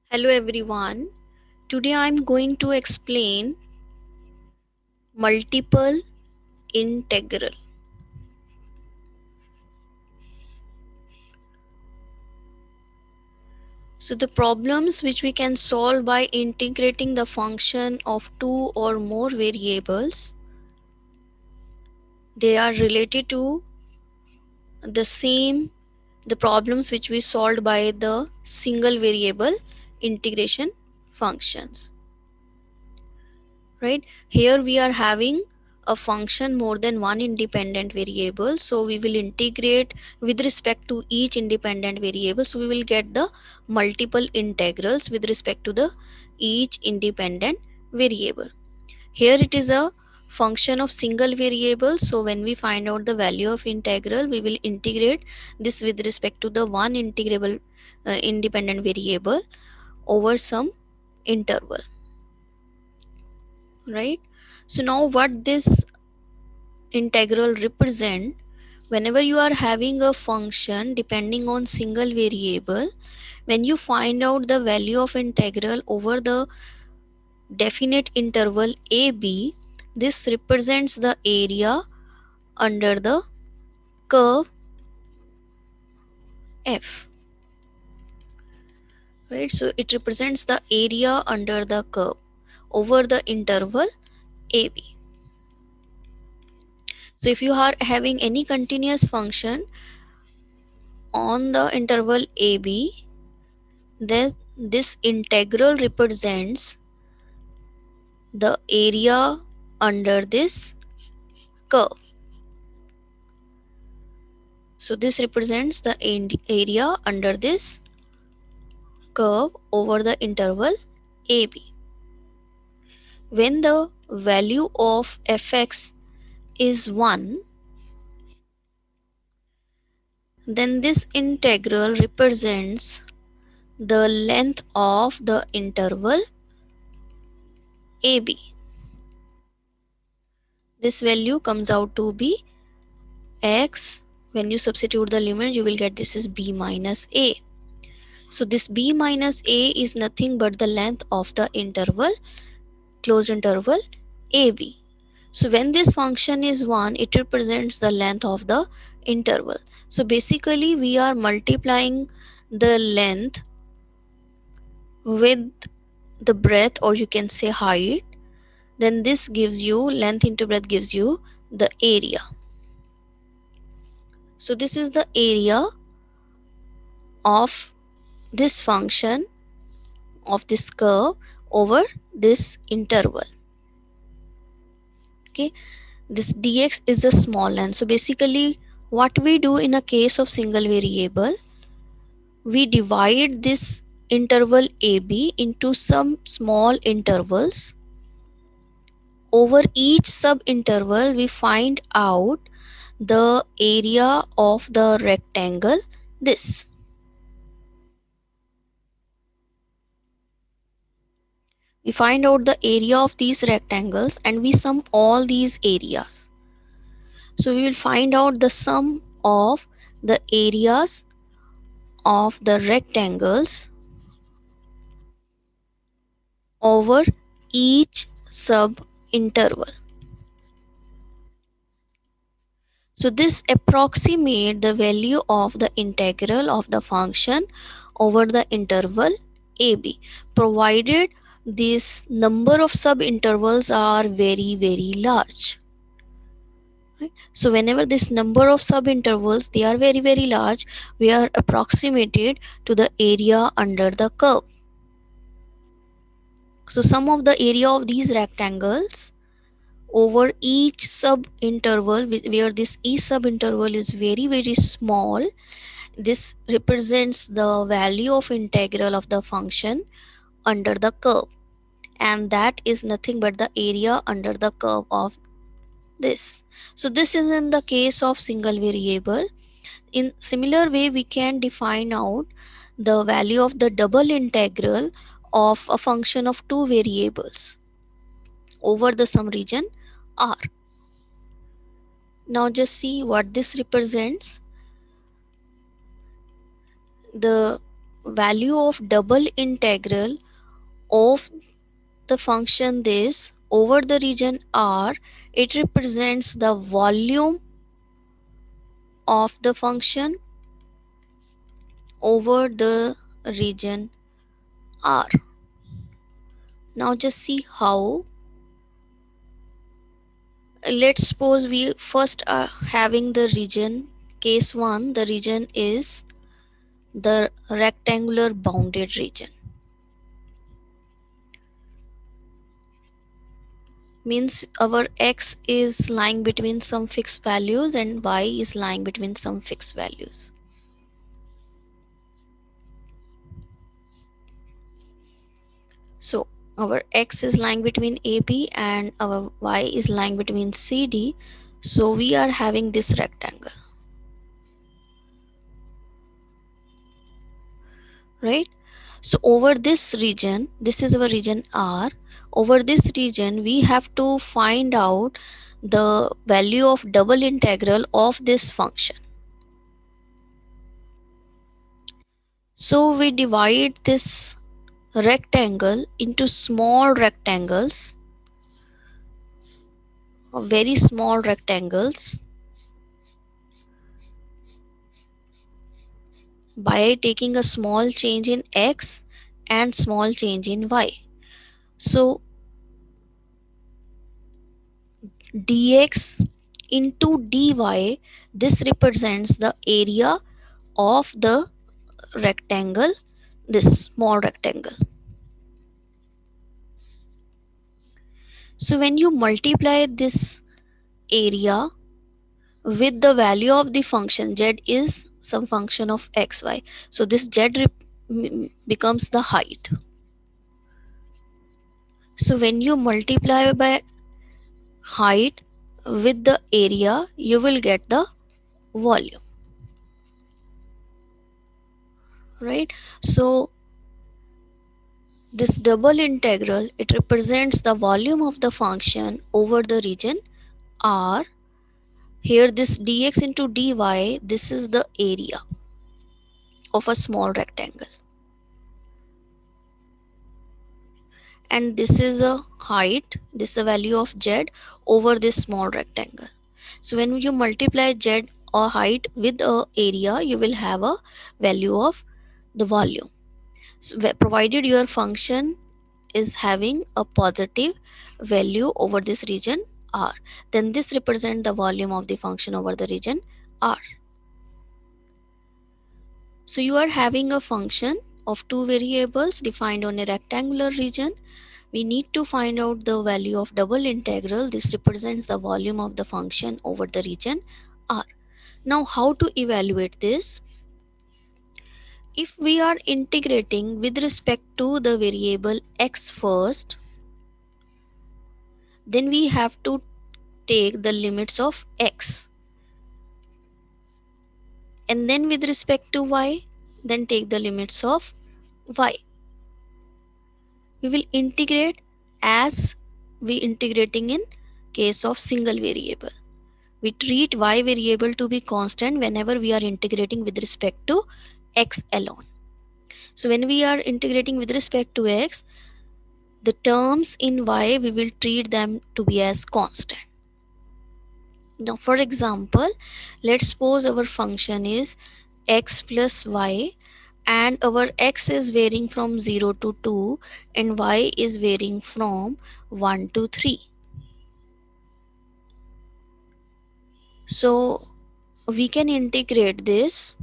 Hello everyone. Today I am going to explain multiple integral. So the problems which we can solve by integrating the function of two or more variables, they are related to the same the problems which we solved by the single variable integration functions. Right, here we are having a function more than one independent variable, so we will integrate with respect to each independent variable, so we will get the multiple integrals with respect to the each independent variable. Here it is a function of single variable, so when we find out the value of integral, we will integrate this with respect to the one integrable independent variable over some interval. Right, so now what this integral represent, whenever you are having a function depending on single variable, when you find out the value of integral over the definite interval ab, this represents the area under the curve f. Right, so it represents the area under the curve over the interval ab. So if you are having any continuous function on the interval ab, then this integral represents the area under this curve. So this represents the area under this curve over the interval AB. When the value of fx is 1, then this integral represents the length of the interval AB. This value comes out to be x. When you substitute the limit, you will get this is b minus a. So this b minus a is nothing but the length of the interval, closed interval ab. So when this function is 1, it represents the length of the interval. So basically we are multiplying the length with the breadth, or you can say height. Then this gives you length into breadth gives you the area. So this is the area of this function of this curve over this interval. Okay, this dx is a small length. So basically what we do in a case of single variable, we divide this interval ab into some small intervals. Over each sub interval we find out the area of the rectangle. This we find out the area of these rectangles and we sum all these areas. So we will find out the sum of the areas of the rectangles over each sub interval. So this approximate the value of the integral of the function over the interval ab, provided this number of sub intervals are very large. Right? So whenever this number of sub intervals they are very large, we are approximated to the area under the curve. So sum of the area of these rectangles over each sub interval, where this each sub interval is very small, this represents the value of integral of the function under the curve, and that is nothing but the area under the curve of this. So this is in the case of single variable. In similar way we can define out the value of the double integral of a function of two variables over the some region R. Now just see what this represents. The value of double integral of the function this over the region R, it represents the volume of the function over the region R. Now just see how. Let's suppose we first are having the region. Case 1, the region is the rectangular bounded region. Means our x is lying between some fixed values and y is lying between some fixed values. So our x is lying between AB and our y is lying between CD. So we are having this rectangle, right? So over this region, this is our region R. Over this region, we have to find out the value of double integral of this function. So we divide this rectangle into small rectangles, very small rectangles, by taking a small change in x and small change in y. So dx into dy, this represents the area of the rectangle, this small rectangle. So when you multiply this area with the value of the function, z is some function of xy, so this z becomes the height. So when you multiply by height with the area, you will get the volume, right? So this double integral, it represents the volume of the function over the region R. Here this dx into dy, this is the area of a small rectangle, and this is a height, this is the value of z over this small rectangle. So when you multiply z or height with a area, you will have a value of the volume. So provided your function is having a positive value over this region R, then this represents the volume of the function over the region R. So you are having a function of two variables defined on a rectangular region. We need to find out the value of double integral. This represents the volume of the function over the region R. Now how to evaluate this? If we are integrating with respect to the variable x first, then we have to take the limits of x, and then with respect to y, then take the limits of y. We will integrate as we integrating in case of single variable. We treat y variable to be constant whenever we are integrating with respect to x alone. So when we are integrating with respect to x, the terms in y, we will treat them to be as constant. Now for example, let's suppose our function is x plus y, and our x is varying from 0 to 2 and y is varying from 1 to 3. So we can integrate this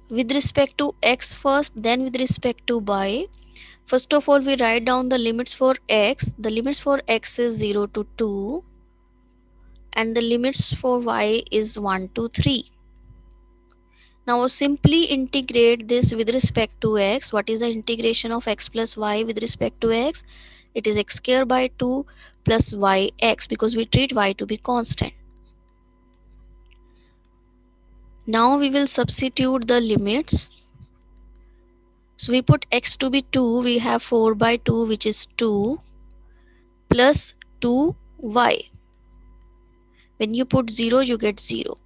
with respect to x first, then with respect to y. First of all, we write down the limits for x. The limits for x is 0 to 2 and the limits for y is 1 to 3. Now simply integrate this with respect to x. What is the integration of x plus y with respect to x? It is x square by 2 plus yx, because we treat y to be constant. Now we will substitute the limits. So we put x to be 2, we have 4 by 2 which is 2 plus 2y. When you put 0, you get 0.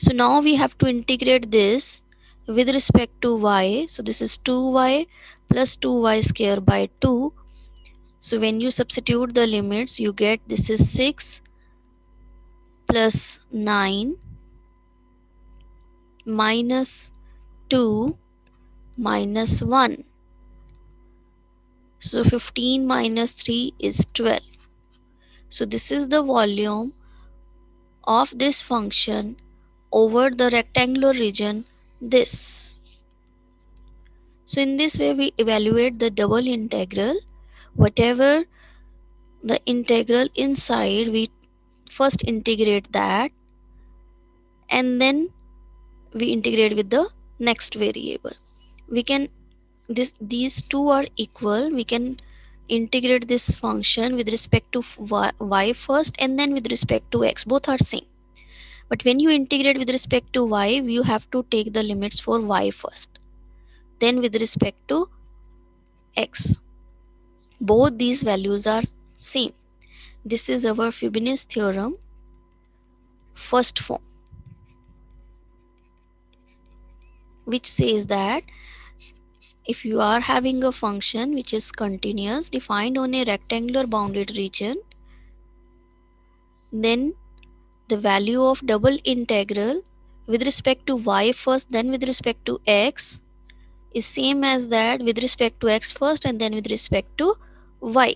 So now we have to integrate this with respect to y. So this is 2y plus 2y square by 2. So when you substitute the limits, you get this is 6 plus 9 minus 2 minus 1. So 15 minus 3 is 12. So this is the volume of this function over the rectangular region this. So in this way we evaluate the double integral. Whatever the integral inside, we first integrate that and then we integrate with the next variable. We can these two are equal. We can integrate this function with respect to y first and then with respect to x. Both are same. But when you integrate with respect to y, you have to take the limits for y first, then with respect to x. Both these values are same. This is our Fibonacci theorem first form, which says that if you are having a function which is continuous defined on a rectangular bounded region, then the value of double integral with respect to y first then with respect to x is same as that with respect to x first and then with respect to y,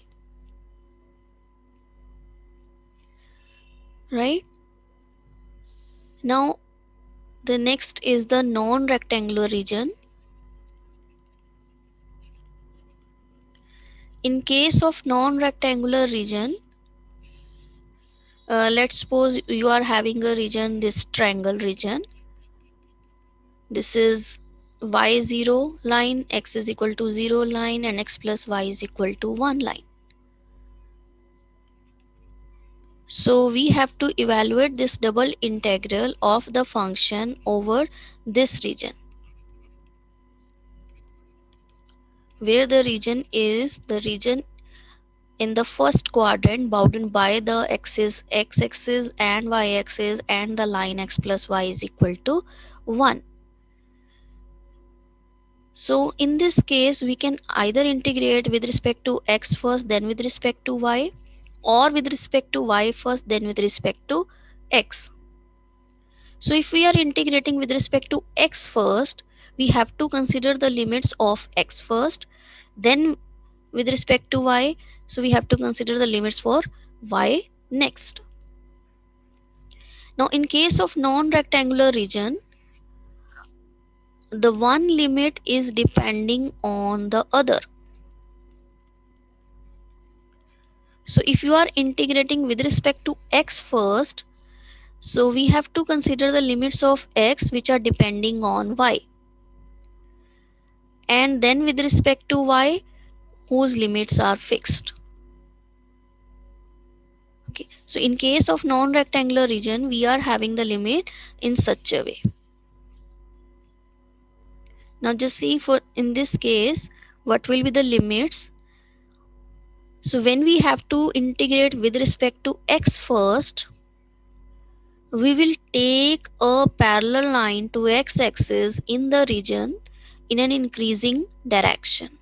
right? Now the next is the non-rectangular region. In case of non-rectangular region, let's suppose you are having a region, this triangle region. This is y0 line, x is equal to 0 line, and x plus y is equal to 1 line. So we have to evaluate this double integral of the function over this region, where the region is the region in the first quadrant bounded by the x-axis and y-axis and the line x plus y is equal to 1. So in this case we can either integrate with respect to x first then with respect to y, or with respect to y first then with respect to x. So if we are integrating with respect to x first, we have to consider the limits of x first, then with respect to y, so we have to consider the limits for y next. Now in case of non-rectangular region, the one limit is depending on the other. So if you are integrating with respect to x first, so we have to consider the limits of x which are depending on y, and then with respect to y whose limits are fixed. Okay, so in case of non-rectangular region we are having the limit in such a way. Now just see for in this case what will be the limits. So when we have to integrate with respect to x first, we will take a parallel line to x-axis in the region in an increasing direction.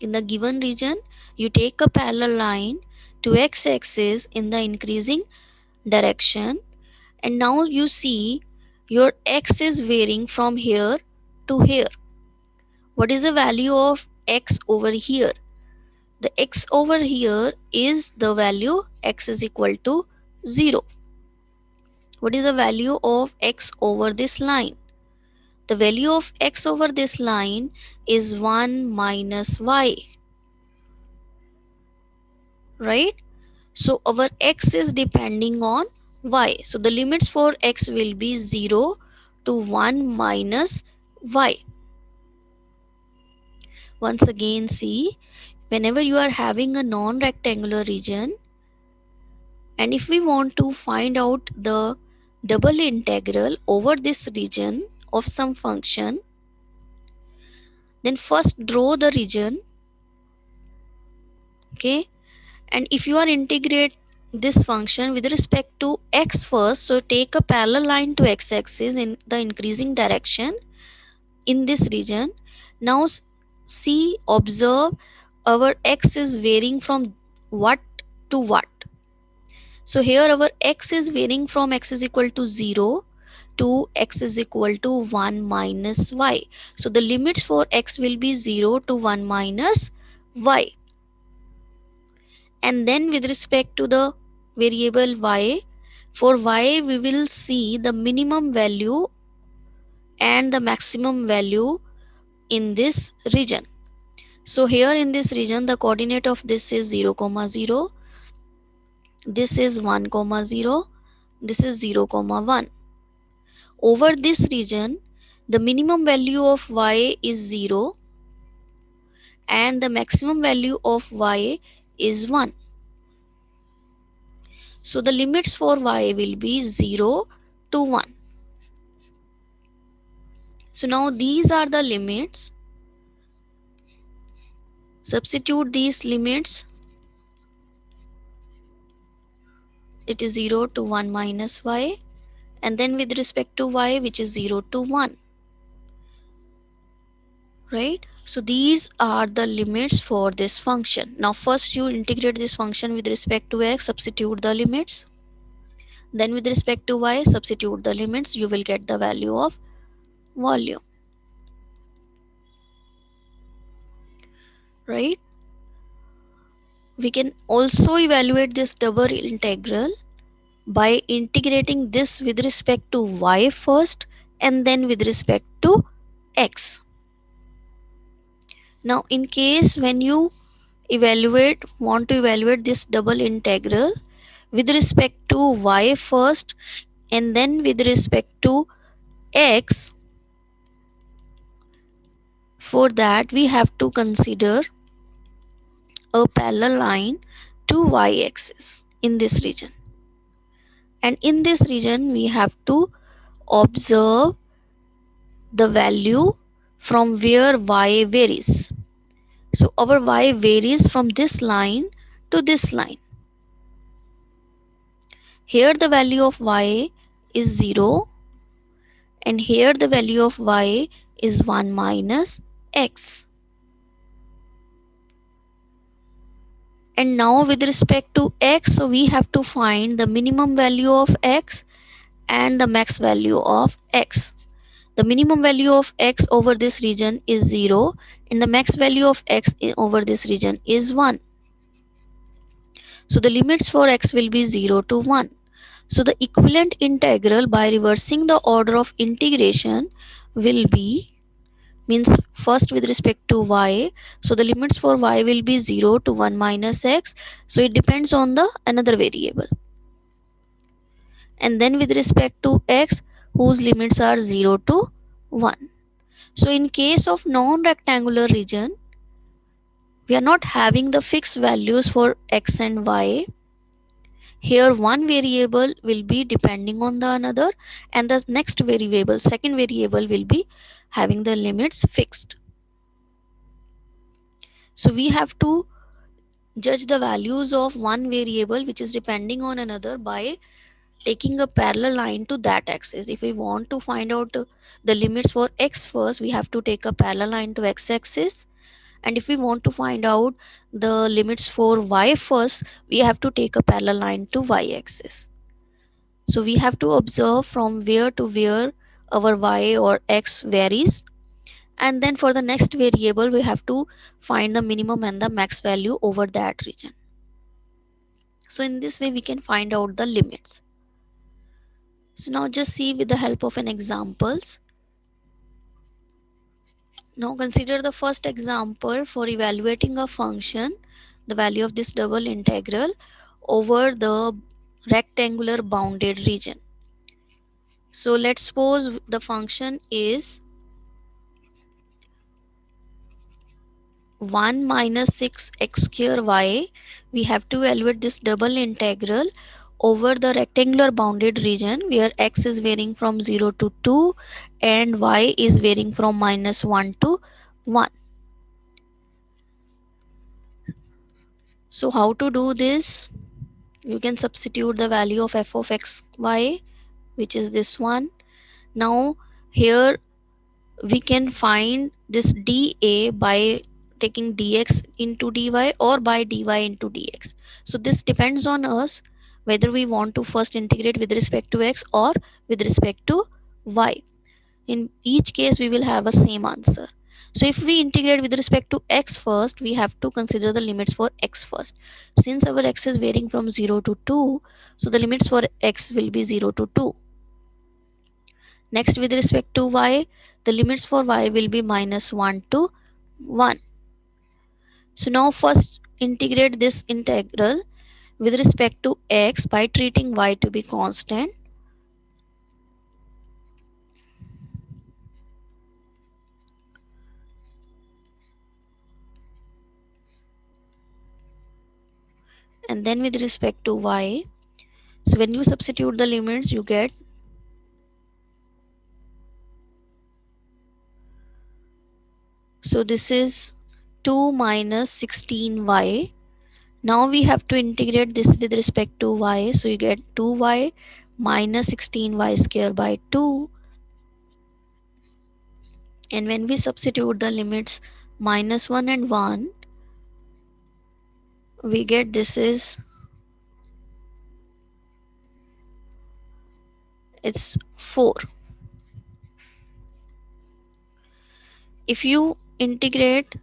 In the given region, you take a parallel line to x-axis in the increasing direction, and now you see your x is varying from here to here. What is the value of x over here? The x over here is the value x is equal to 0. What is the value of x over this line? The value of x over this line is 1 minus y, right? So our x is depending on y. So the limits for x will be 0 to 1 minus y. Once again see, whenever you are having a non-rectangular region, and if we want to find out the double integral over this region of some function, then first draw the region, okay? And if you are integrate this function with respect to x first. So take a parallel line to x-axis in the increasing direction in this region. Now see, observe, our x is varying from what to what. So here our x is varying from x is equal to 0 to x is equal to 1 minus y. So the limits for x will be 0 to 1 minus y. And then with respect to the variable y, for y we will see the minimum value and the maximum value in this region. So here in this region the coordinate of this is 0 comma 0, this is 1 comma 0, this is 0 comma 1. Over this region the minimum value of y is 0 and the maximum value of y is 1. So the limits for y will be 0 to 1. So now these are the limits. Substitute these limits. It is 0 to 1 minus y, and then with respect to y, which is 0 to 1. Right? So these are the limits for this function. Now first you integrate this function with respect to x, substitute the limits. Then with respect to y, substitute the limits, you will get the value of volume. Right? We can also evaluate this double integral by integrating this with respect to y first and then with respect to x. Now in case when you want to evaluate this double integral with respect to y first and then with respect to x, for that we have to consider a parallel line to y-axis in this region, and in this region we have to observe the value from where y varies. So our y varies from this line to this line. Here the value of y is 0 and here the value of y is 1 minus x. And now with respect to x, so we have to find the minimum value of x and the max value of x. The minimum value of x over this region is 0 and the max value of x over this region is 1. So the limits for x will be 0 to 1. So the equivalent integral by reversing the order of integration will be, means first with respect to y, so the limits for y will be 0 to 1 minus x, so it depends on the another variable. And then with respect to x, whose limits are 0 to 1. So in case of non-rectangular region, we are not having the fixed values for x and y. Here one variable will be depending on the another and the next variable, second variable, will be having the limits fixed. So we have to judge the values of one variable which is depending on another by taking a parallel line to that axis. If we want to find out the limits for x first, we have to take a parallel line to x-axis, and if we want to find out the limits for y first, we have to take a parallel line to y-axis. So we have to observe from where to where our y or x varies, and then for the next variable we have to find the minimum and the max value over that region. So in this way we can find out the limits. So now just see with the help of an examples. Now consider the first example for evaluating a function, the value of this double integral over the rectangular bounded region. So let's suppose the function is 1 minus 6x square y. We have to evaluate this double integral over the rectangular bounded region where x is varying from 0 to 2 and y is varying from minus 1 to 1. So how to do this? You can substitute the value of f of x y, which is this one. Now here we can find this dA by taking dx into dy or by dy into dx. So this depends on us whether we want to first integrate with respect to x or with respect to y. In each case we will have a same answer. So if we integrate with respect to x first, we have to consider the limits for x first. Since our x is varying from 0 to 2, so the limits for x will be 0 to 2. Next, with respect to y, the limits for y will be minus 1 to 1. So now first integrate this integral with respect to x by treating y to be constant. And then with respect to y, so when you substitute the limits, you get, so this is 2 minus 16y. Now we have to integrate this with respect to y. So you get 2y minus 16y square by 2. And when we substitute the limits minus 1 and 1, we get this is, it's 4. If you integrate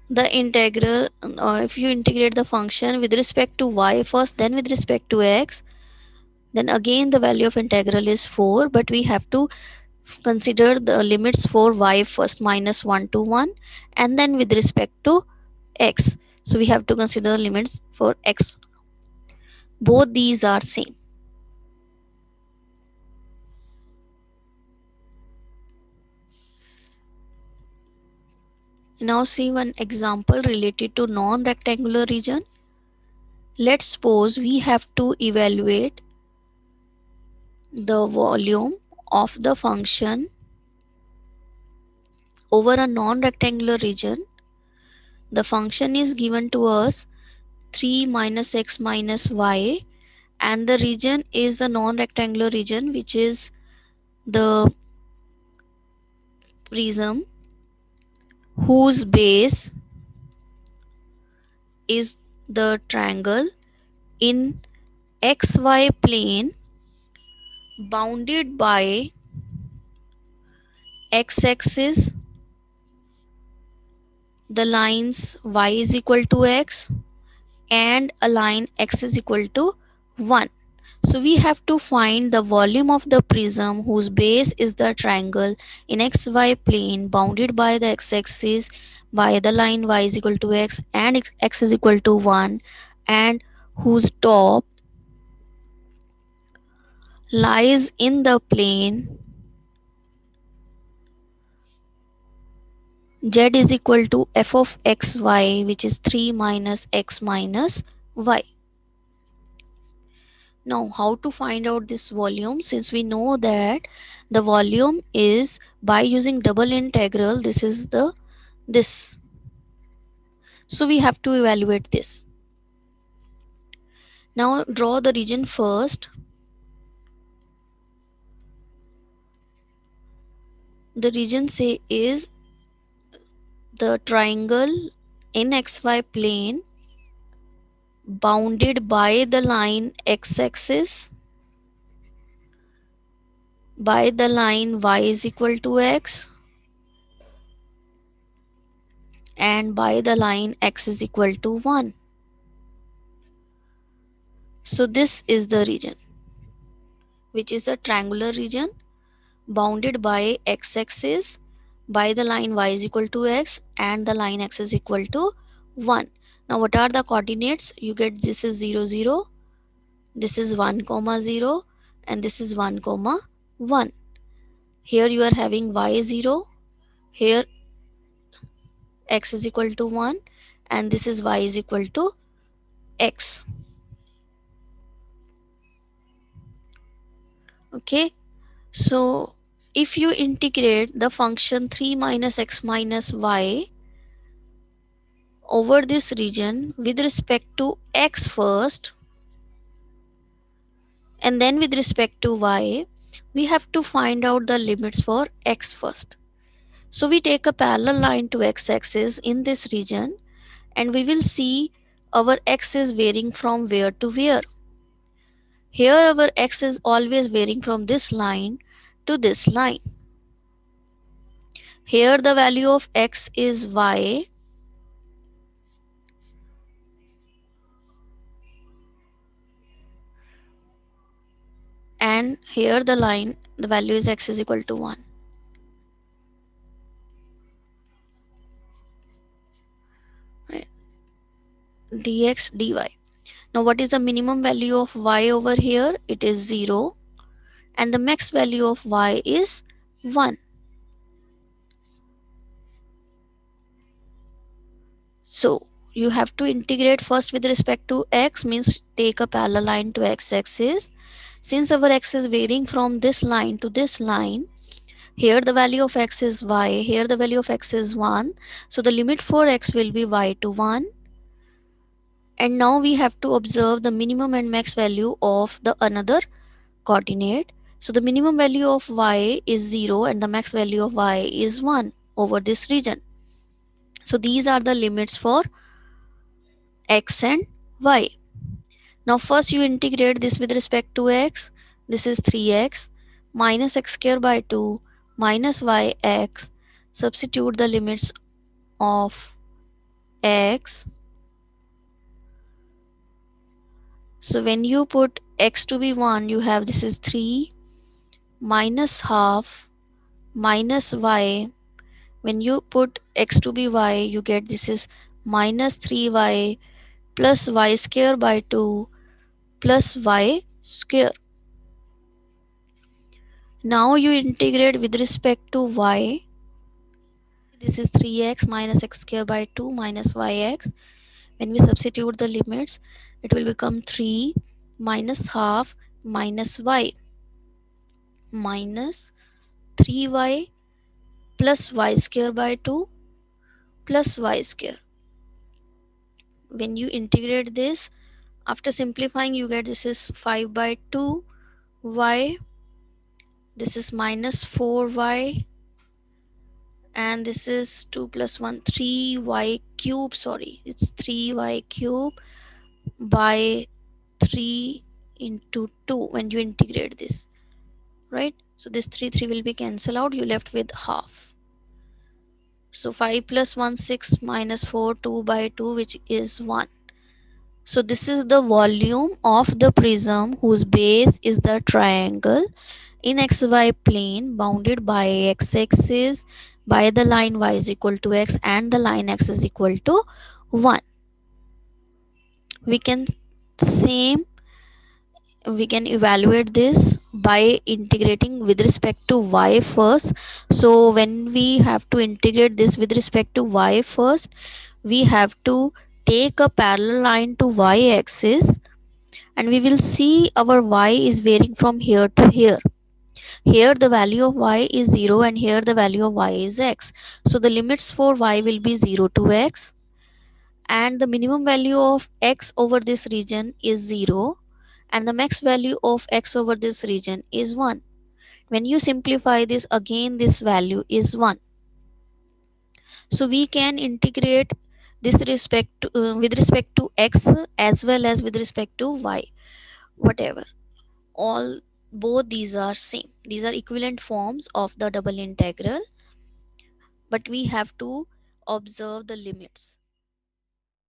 the integral, or if you integrate the function with respect to y first, then with respect to x, then again the value of integral is 4, but we have to consider the limits for y first, minus 1 to 1, and then with respect to x, so we have to consider the limits for x. Both these are same. Now see one example related to non-rectangular region. Let's suppose we have to evaluate the volume of the function over a non-rectangular region. The function is given to us 3 minus x minus y, and the region is the non-rectangular region, which is the prism whose base is the triangle in xy plane bounded by x-axis, the lines y is equal to x, and a line x is equal to 1. So we have to find the volume of the prism whose base is the triangle in xy plane bounded by the x-axis by the line y is equal to x and x is equal to 1, and whose top lies in the plane z is equal to f of xy, which is 3 minus x minus y. Now how to find out this volume? Since we know that the volume is by using double integral, this is the this, so we have to evaluate this. Now draw the region first. The region say is the triangle in xy plane bounded by the line x-axis by the line y is equal to x and by the line x is equal to 1. So this is the region, which is a triangular region bounded by x-axis by the line y is equal to x and the line x is equal to 1. Now what are the coordinates? You get this is 0 0, this is 1 comma 0, and this is 1 comma 1. Here you are having y 0, here x is equal to 1, and this is y is equal to x. Okay, so if you integrate the function 3 minus x minus y over this region with respect to x first, And then with respect to y, we have to find out the limits for x first. So we take a parallel line to x-axis in this region, and we will see our x is varying from where to where. Here our x is always varying from this line to this line. Here the value of x is y, and here the line, the value is x is equal to 1. Right? Dx dy. Now what is the minimum value of y over here? It is 0, and the max value of y is 1. So you have to integrate first with respect to x, means take a parallel line to x-axis. Since our x is varying from this line to this line, here the value of x is y, here the value of x is 1. So the limit for x will be y to 1. And now we have to observe the minimum and max value of the another coordinate. So the minimum value of y is 0 and the max value of y is 1 over this region. So these are the limits for x and y. Now first you integrate this with respect to x. This is 3x minus x square by 2 minus yx. Substitute the limits of x. So when you put x to be 1, you have this is 3 minus half minus y. When you put x to be y, you get this is minus 3y plus y square by 2 plus y square. Now you integrate with respect to y. This is 3x minus x square by 2 minus yx. When we substitute the limits, it will become 3 minus half minus y minus 3y plus y square by 2 plus y square. When you integrate this, after simplifying, you get this is 5 by 2 y, this is minus 4y, and this is 2 plus 1 3y cube, sorry, it's 3y cube by 3 into 2 when you integrate this, right? So this 3 will be cancelled out, you left with half. So 5 plus 1 6 minus 4 2 by 2, which is 1. So this is the volume of the prism whose base is the triangle in xy plane bounded by x-axis by the line y is equal to x and the line x is equal to 1. We can same we can evaluate this by integrating with respect to y first. So when we have to integrate this with respect to y first, we have to take a parallel line to y axis, and we will see our y is varying from here to here. Here the value of y is 0 and here the value of y is x. So the limits for y will be 0 to x, and the minimum value of x over this region is 0 and the max value of x over this region is 1. When you simplify this, again this value is 1. So we can integrate this with respect to x as well as with respect to y, whatever. All both these are same. These are equivalent forms of the double integral, but we have to observe the limits.